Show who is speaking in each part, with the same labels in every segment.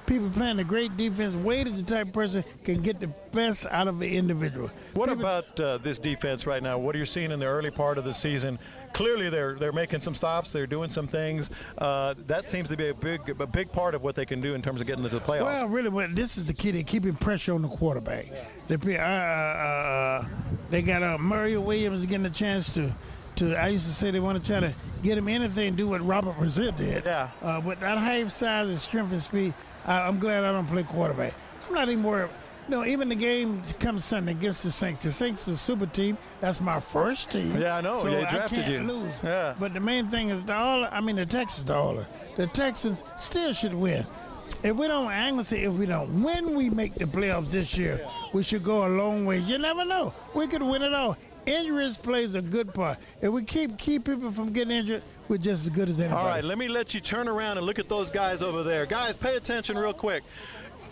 Speaker 1: people playing a great defense. Wade is the type of person can get the best out of an individual.
Speaker 2: What about this defense right now? What are you seeing in the early part of the season? Clearly, they're making some stops. They're doing some things. That seems to be a big part of what they can do in terms of getting into the playoffs.
Speaker 1: Well, really, this is the key. They're keeping pressure on the quarterback. They got Murray Williams getting a chance to. I used to say they want to try to get him anything, do what Robert Brazil did.
Speaker 2: Yeah.
Speaker 1: With that height, size, and strength and speed, I'm glad I don't play quarterback. I'm not even worried. No, even the game comes Sunday against the Saints. The Saints is a super team. That's my first team.
Speaker 2: Yeah, I know.
Speaker 1: So
Speaker 2: they drafted
Speaker 1: I can't
Speaker 2: you.
Speaker 1: lose.
Speaker 2: Yeah.
Speaker 1: But the main thing is the Texans still should win. If we don't, I'm gonna say if we don't, when we make the playoffs this year, we should go a long way. You never know. We could win it all. Injuries plays a good part. If we keep people from getting injured, we're just as good as anybody.
Speaker 2: All right, let me let you turn around and look at those guys over there. Guys, pay attention real quick.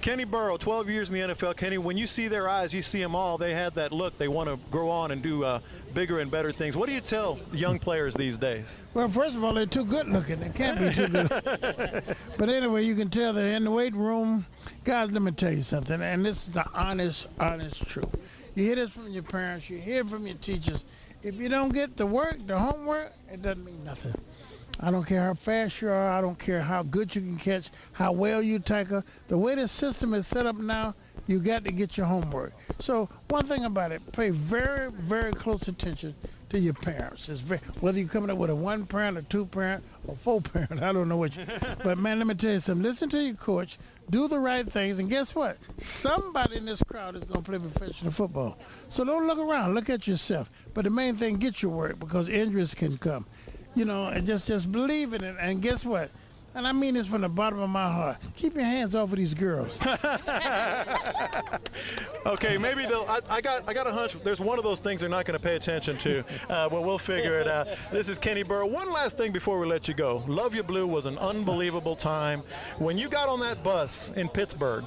Speaker 2: Kenny Burrough, 12 years in the NFL. Kenny, when you see their eyes, you see them all. They had that look. They want to grow on and do bigger and better things. What do you tell young players these days?
Speaker 1: Well, first of all, they're too good looking. They can't be too good. But anyway, you can tell they're in the weight room. Guys, let me tell you something, and this is the honest truth. You hear this from your parents. You hear it from your teachers. If you don't get the work, the homework, it doesn't mean nothing. I don't care how fast you are. I don't care how good you can catch, how well you tackle. The way the system is set up now, you got to get your homework. So one thing about it, pay very, very close attention to your parents. Whether you're coming up with a one-parent, a two-parent, or four-parent, I don't know which. But, man, let me tell you something. Listen to your coach. Do the right things. And guess what? Somebody in this crowd is going to play professional football. So don't look around. Look at yourself. But the main thing, get your work because injuries can come. You know, and just believe in it. And guess what? And I mean this from the bottom of my heart. Keep your hands off of these girls.
Speaker 2: Okay, maybe they'll. I got a hunch. There's one of those things they're not going to pay attention to. Well, we'll figure it out. This is Kenny Burrough. One last thing before we let you go. Love You Blue was an unbelievable time. When you got on that bus in Pittsburgh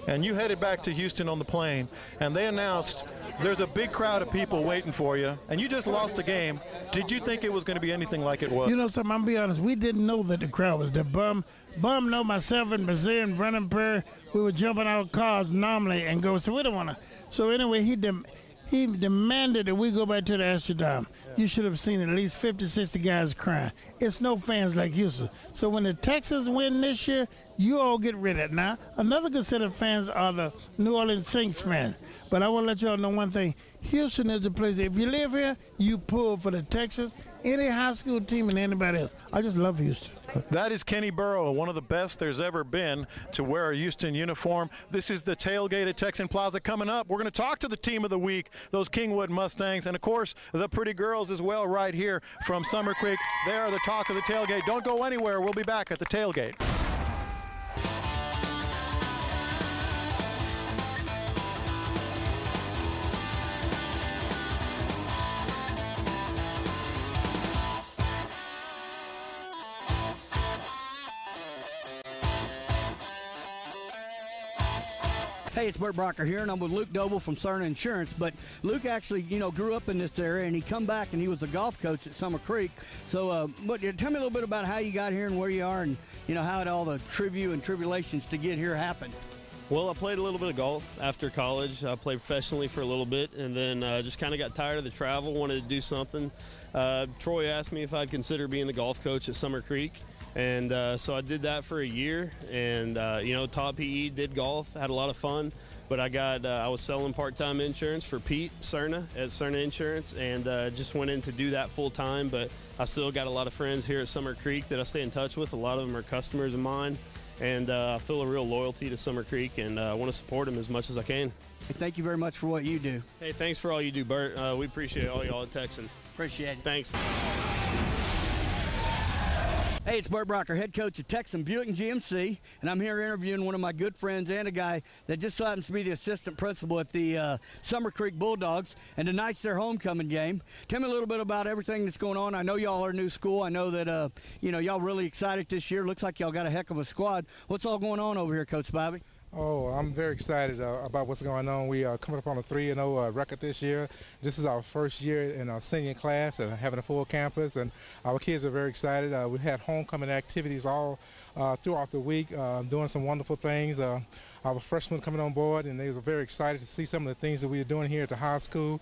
Speaker 2: and you headed back to Houston on the plane, and they announced there's a big crowd of people waiting for you, and you just lost a game. Did you think it was going to be anything like it was?
Speaker 1: You know something, I'm going to be honest. We didn't know that the crowd was there. Bum know myself and Brazil and Vernon Perry, we were jumping out of cars normally and go, so we don't want to. So anyway, he demanded that we go back to the Astrodome. You should have seen at least 50, 60 guys crying. It's no fans like Houston. So when the Texans win this year, you all get rid of it. Now, another good set of fans are the New Orleans Saints fans. But I want to let y'all know one thing. Houston is the place. If you live here, you pull for the Texans, any high school team, and anybody else. I just love Houston.
Speaker 2: That is Kenny Burrough, one of the best there's ever been to wear a Houston uniform. This is the Tailgate at Texan Plaza coming up. We're going to talk to the team of the week, those Kingwood Mustangs, and, of course, the pretty girls as well right here from Summer Creek. They are the talk of the tailgate. Don't go anywhere. We'll be back at the tailgate.
Speaker 3: Hey, it's Bert Brocker here, and I'm with Luke Doble from Cerna Insurance. But Luke actually, grew up in this area, and he come back, and he was a golf coach at Summer Creek. So, but tell me a little bit about how you got here and where you are, and how all the trivia and tribulations to get here happened.
Speaker 4: Well, I played a little bit of golf after college. I played professionally for a little bit, and then just kind of got tired of the travel, wanted to do something. Troy asked me if I'd consider being the golf coach at Summer Creek. And so I did that for a year and, taught PE, did golf, had a lot of fun. But I was selling part-time insurance for Pete Cerna at Cerna Insurance and just went in to do that full-time. But I still got a lot of friends here at Summer Creek that I stay in touch with. A lot of them are customers of mine. And I feel a real loyalty to Summer Creek and I want to support them as much as I can.
Speaker 3: Hey, thank you very much for what you do.
Speaker 4: Hey, thanks for all you do, Bert. We appreciate all y'all at Texan.
Speaker 3: Appreciate it.
Speaker 4: Thanks.
Speaker 3: Hey, it's Bert Brocker, head coach at Texan Buick and GMC, and I'm here interviewing one of my good friends and a guy that just so happens to be the assistant principal at the Summer Creek Bulldogs, and tonight's their homecoming game. Tell me a little bit about everything that's going on. I know y'all are a new school. I know that, y'all really excited this year. Looks like y'all got a heck of a squad. What's all going on over here, Coach Bobby?
Speaker 5: Oh, I'm very excited about what's going on. We are coming up on a 3-0 record this year. This is our first year in our senior class and having a full campus, and our kids are very excited. We had homecoming activities all throughout the week, doing some wonderful things. Our freshmen coming on board, and they were very excited to see some of the things that we are doing here at the high school.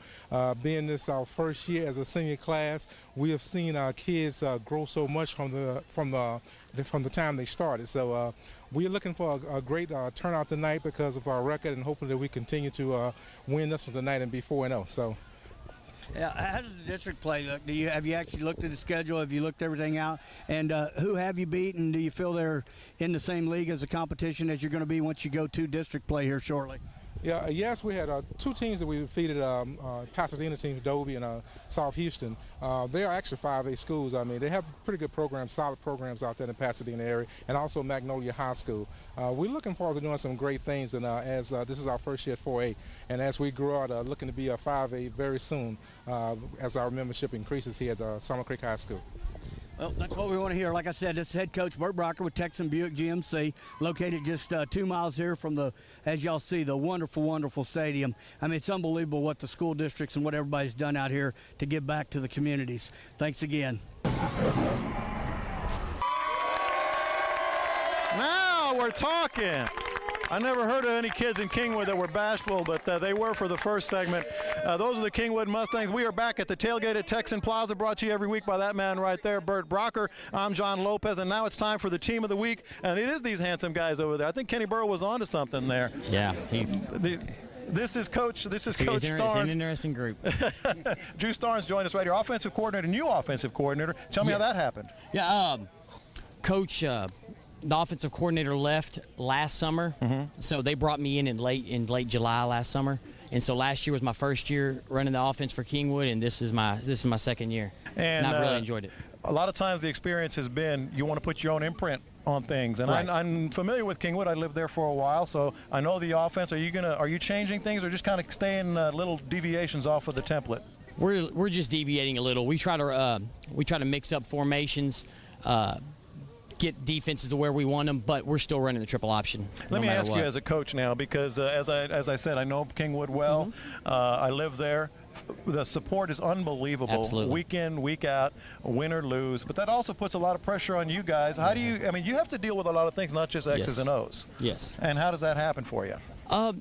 Speaker 5: Being this our first year as a senior class, we have seen our kids grow so much from the time they started. So we're looking for a great turnout tonight because of our record, and hoping that we continue to win this one tonight and be 4-0. So.
Speaker 3: Yeah, how does the district play look? Have you actually looked at the schedule? Have you looked everything out? And who have you beaten? Do you feel they're in the same league as the competition as you're going to be once you go to district play here shortly?
Speaker 5: Yeah, yes, we had two teams that we defeated, Pasadena teams, Dobie and South Houston. They are actually 5A schools. I mean, they have pretty good programs, solid programs out there in the Pasadena area, and also Magnolia High School. We're looking forward to doing some great things, and as this is our first year at 4A, and as we grow out, looking to be a 5A very soon, as our membership increases here at Summer Creek High School.
Speaker 3: Well, that's what we want to hear. Like I said, this is head coach Bert Brocker with Texan Buick GMC, located just 2 miles here from the, as y'all see, the wonderful, wonderful stadium. I mean, it's unbelievable what the school districts and what everybody's done out here to give back to the communities. Thanks again.
Speaker 2: Now we're talking. I never heard of any kids in Kingwood that were bashful, but they were for the first segment. Those are the Kingwood Mustangs. We are back at the Tailgate at Texan Plaza, brought to you every week by that man right there, Bert Brocker. I'm John Lopez, and now it's time for the team of the week, and it is these handsome guys over there. I think Kenny Burrough was onto something there.
Speaker 6: Yeah,
Speaker 2: This is Coach Starnes.
Speaker 6: It's an interesting group.
Speaker 2: Drew Starnes joined us right here, offensive coordinator, new offensive coordinator. Tell me how that happened.
Speaker 6: Yeah, Coach, the offensive coordinator left last summer, so they brought me in late July last summer, and so last year was my first year running the offense for Kingwood, and this is my second year, and I've really enjoyed it.
Speaker 2: A lot of times the experience has been you want to put your own imprint on things, and
Speaker 6: right.
Speaker 2: I'm familiar with Kingwood. I lived there for a while, so I know the offense. Are you changing things, or just kind of staying little deviations off of the template?
Speaker 6: We're just deviating a little. We try to mix up formations. Get defenses to where we want them, but we're still running the triple option.
Speaker 2: Let me ask you as a coach now, because as I said, I know Kingwood well. I live there. The support is unbelievable.
Speaker 6: Absolutely.
Speaker 2: Week in, week out, win or lose. But that also puts a lot of pressure on you guys. How do you? I mean, you have to deal with a lot of things, not just X's and O's.
Speaker 6: Yes.
Speaker 2: And how does that happen for you?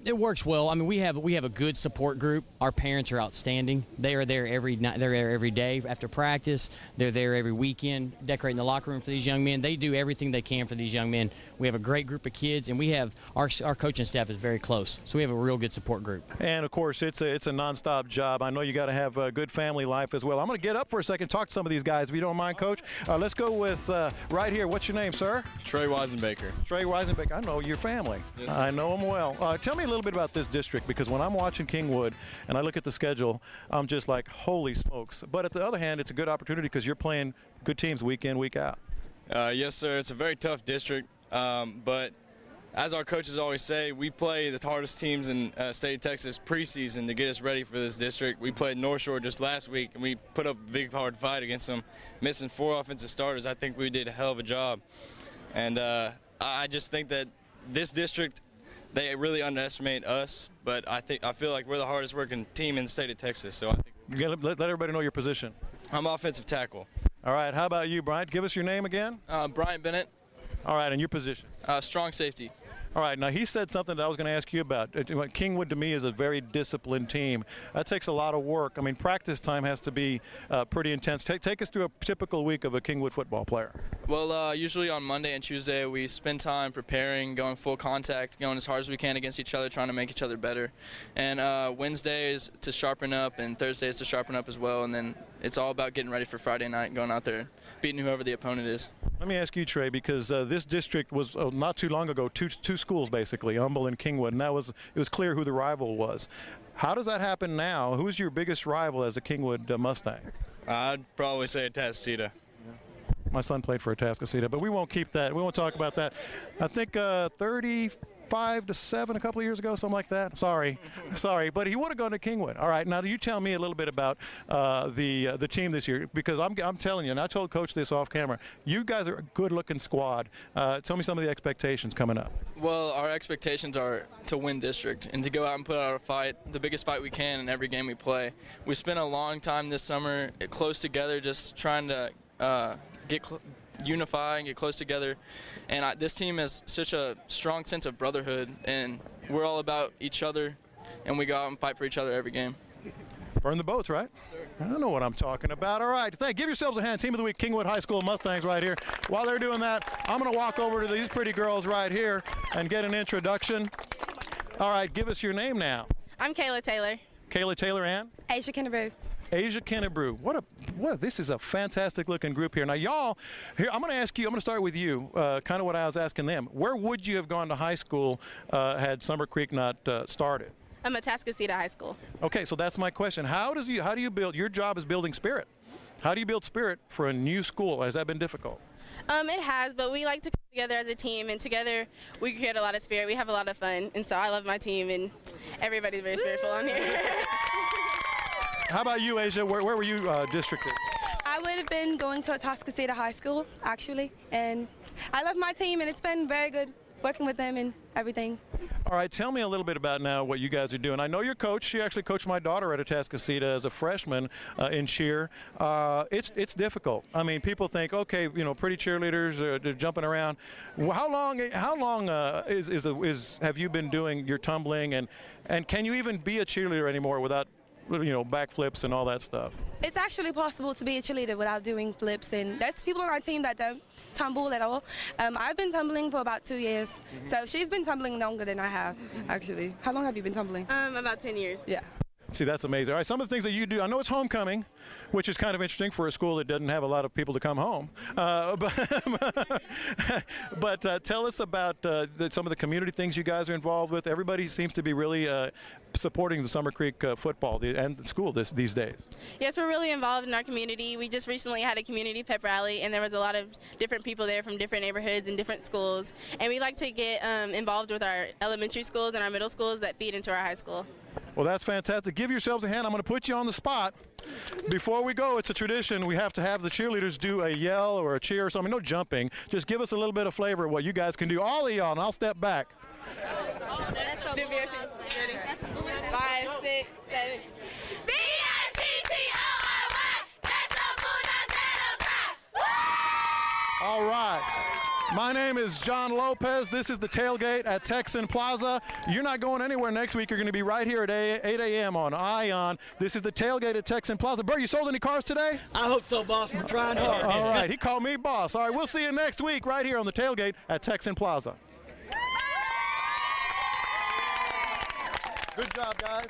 Speaker 6: It works well. I mean, we have a good support group. Our parents are outstanding. They are there every night. They're there every day after practice. They're there every weekend, decorating the locker room for these young men. They do everything they can for these young men. We have a great group of kids, and we have our coaching staff is very close. So we have a real good support group.
Speaker 2: And of course, it's a nonstop job. I know you got to have a good family life as well. I'm going to get up for a second, talk to some of these guys, if you don't mind, Coach. Let's go with right here. What's your name, sir?
Speaker 7: Trey Weisenbaker.
Speaker 2: Trey Weisenbaker. I know your family.
Speaker 7: Yes,
Speaker 2: I know them well. Tell me a little bit about this district, because when I'm watching Kingwood and I look at the schedule, I'm just like, holy smokes. But at the other hand, it's a good opportunity because you're playing good teams week in, week out.
Speaker 7: Yes, sir. It's a very tough district, but as our coaches always say, we play the hardest teams in state of Texas preseason to get us ready for this district. We played North Shore just last week, and we put up a big, hard fight against them, missing 4 offensive starters. I think we did a hell of a job, and I just think that this district, they really underestimate us, but I feel like we're the hardest working team in the state of Texas. So I think
Speaker 2: you gotta let everybody know your position.
Speaker 7: I'm offensive tackle.
Speaker 2: All right, how about you, Brian? Give us your name again.
Speaker 8: Brian Bennett.
Speaker 2: All right, and your position?
Speaker 8: Strong safety.
Speaker 2: All right, now he said something that I was going to ask you about. Kingwood to me is a very disciplined team. That takes a lot of work. I mean, practice time has to be pretty intense. Take us through a typical week of a Kingwood football player.
Speaker 8: Well, usually on Monday and Tuesday we spend time preparing, going full contact, going as hard as we can against each other, trying to make each other better. And Wednesday is to sharpen up, and Thursday is to sharpen up as well. And then it's all about getting ready for Friday night and going out there, beating whoever the opponent is.
Speaker 2: Let me ask you, Trey, because this district was not too long ago two schools basically, Humble and Kingwood, and it was clear who the rival was. How does that happen now? Who's your biggest rival as a Kingwood Mustang?
Speaker 7: I'd probably say Atascocita.
Speaker 2: My son played for Atascocita, but we won't keep that. We won't talk about that. I think 30 5-7 a couple of years ago, something like that. Sorry, but he would have gone to Kingwood. All right, now you tell me a little bit about the team this year, because I'm telling you, and I told Coach this off camera, you guys are a good-looking squad. Tell me some of the expectations coming up.
Speaker 8: Well, our expectations are to win district and to go out and put out a fight, the biggest fight we can in every game we play. We spent a long time this summer close together, just trying to unify and get close together, and this team has such a strong sense of brotherhood, and we're all about each other, and we go out and fight for each other every game.
Speaker 2: Burn the boats, right? I don't know what I'm talking about. All right, give yourselves a hand. Team of the week, Kingwood High School Mustangs right here. While they're doing that, I'm going to walk over to these pretty girls right here and get an introduction. All right, give us your name now.
Speaker 9: I'm Kayla Taylor.
Speaker 2: Kayla Taylor and?
Speaker 9: Asia Kennebrew.
Speaker 2: Asia Kennebrew. This is a fantastic looking group here. Now y'all, here I'm going to ask you, I'm going to start with you, kind of what I was asking them. Where would you have gone to high school had Summer Creek not started?
Speaker 9: I'm at Tascasita High School.
Speaker 2: Okay, so that's my question. How do you build, your job is building spirit. How do you build spirit for a new school? Has that been difficult?
Speaker 9: It has, but we like to come together as a team, and together we create a lot of spirit. We have a lot of fun, and so I love my team, and everybody's very spiritful on here.
Speaker 2: How about you, Asia? Where were you districted?
Speaker 10: I would have been going to Tascasita High School, actually, and I love my team, and it's been very good working with them and everything.
Speaker 2: All right, tell me a little bit about now what you guys are doing. I know your coach. She actually coached my daughter at Tascasita as a freshman in cheer. It's difficult. I mean, people think, okay, pretty cheerleaders, they're jumping around. How long have you been doing your tumbling, and can you even be a cheerleader anymore without backflips and all that stuff?
Speaker 10: It's actually possible to be a cheerleader without doing flips, and there's people on our team that don't tumble at all. I've been tumbling for about 2 years, so she's been tumbling longer than I have, actually. How long have you been tumbling?
Speaker 9: About 10 years.
Speaker 10: Yeah.
Speaker 2: See, that's amazing. All right, some of the things that you do, I know it's homecoming, which is kind of interesting for a school that doesn't have a lot of people to come home. But tell us about some of the community things you guys are involved with. Everybody seems to be really supporting the Summer Creek football and the school these days.
Speaker 9: Yes, we're really involved in our community. We just recently had a community pep rally, and there was a lot of different people there from different neighborhoods and different schools. And we like to get involved with our elementary schools and our middle schools that feed into our high school.
Speaker 2: Well, that's fantastic. Give yourselves a hand. I'm going to put you on the spot. Before we go, it's a tradition. We have to have the cheerleaders do a yell or a cheer or something. No jumping. Just give us a little bit of flavor of what you guys can do. All of y'all, and I'll step back.
Speaker 9: 5, 6, 7.
Speaker 2: All right. My name is John Lopez. This is the Tailgate at Texan Plaza. You're not going anywhere next week. You're going to be right here at 8 a.m. on ION. This is the Tailgate at Texan Plaza. Bert, you sold any cars today?
Speaker 3: I hope so, boss. We're trying hard.
Speaker 2: All right. He called me boss. All right. We'll see you next week right here on the Tailgate at Texan Plaza. Good job, guys.